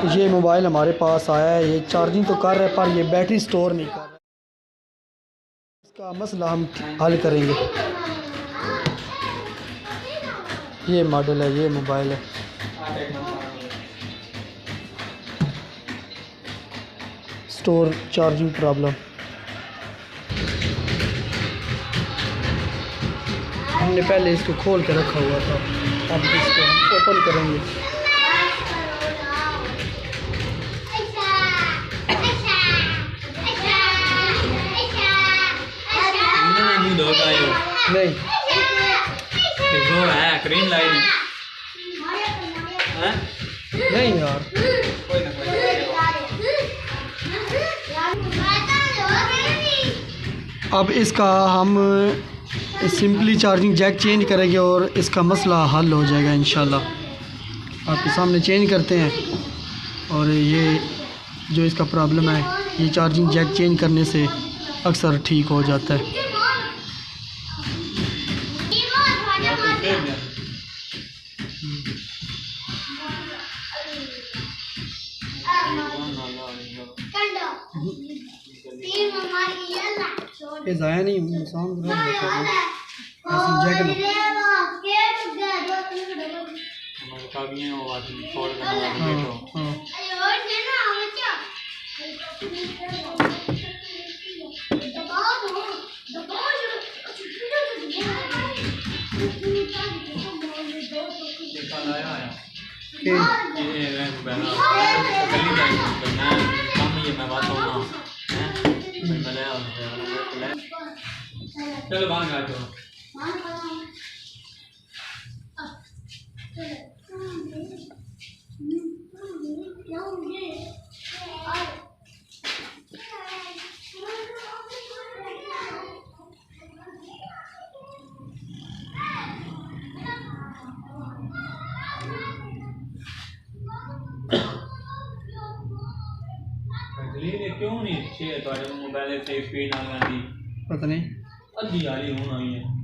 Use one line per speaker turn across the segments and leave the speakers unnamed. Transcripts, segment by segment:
ये मोबाइल हमारे पास आया है, ये चार्जिंग तो कर रहा है पर ये बैटरी स्टोर नहीं कर रहा है। इसका मसला हम हल करेंगे। ये मॉडल है, ये मोबाइल है। Store charging problem. हमने पहले इसको खोल के रखा हुआ था, अब इसको हम ओपन करेंगे। नहीं
वो है ग्रीन लाइट है
नहीं यार,
कोई ना
अब इसका हम सिंपली चार्जिंग जैक चेंज करेंगे और इसका मसला हल हो जाएगा इंशाल्लाह। आपके सामने चेंज करते हैं और ये जो इसका प्रॉब्लम है, ये चार्जिंग जैक चेंज करने से अक्सर ठीक हो जाता है। ये ज़ाया नहीं नुकसान
चलो बाहर आ जाओ। क्यों नहीं अच्छे तो मोबाइल से स्पीड आ गई,
पता नहीं
अद्धी आ रही होना ही है।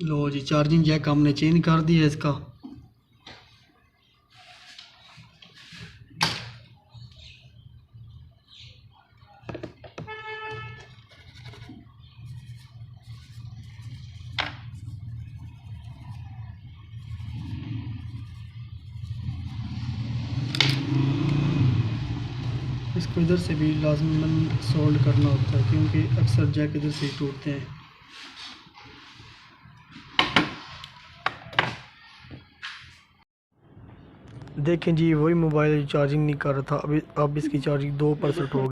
लो जी, चार्जिंग जैक हमने चेंज कर दिया इसका। इसको इधर से भी लाजमन सोल्ड करना होता है क्योंकि अक्सर जैक इधर से टूटते हैं। देखें जी, वही मोबाइल चार्जिंग नहीं कर रहा था, अब इसकी चार्जिंग 2% हो गई।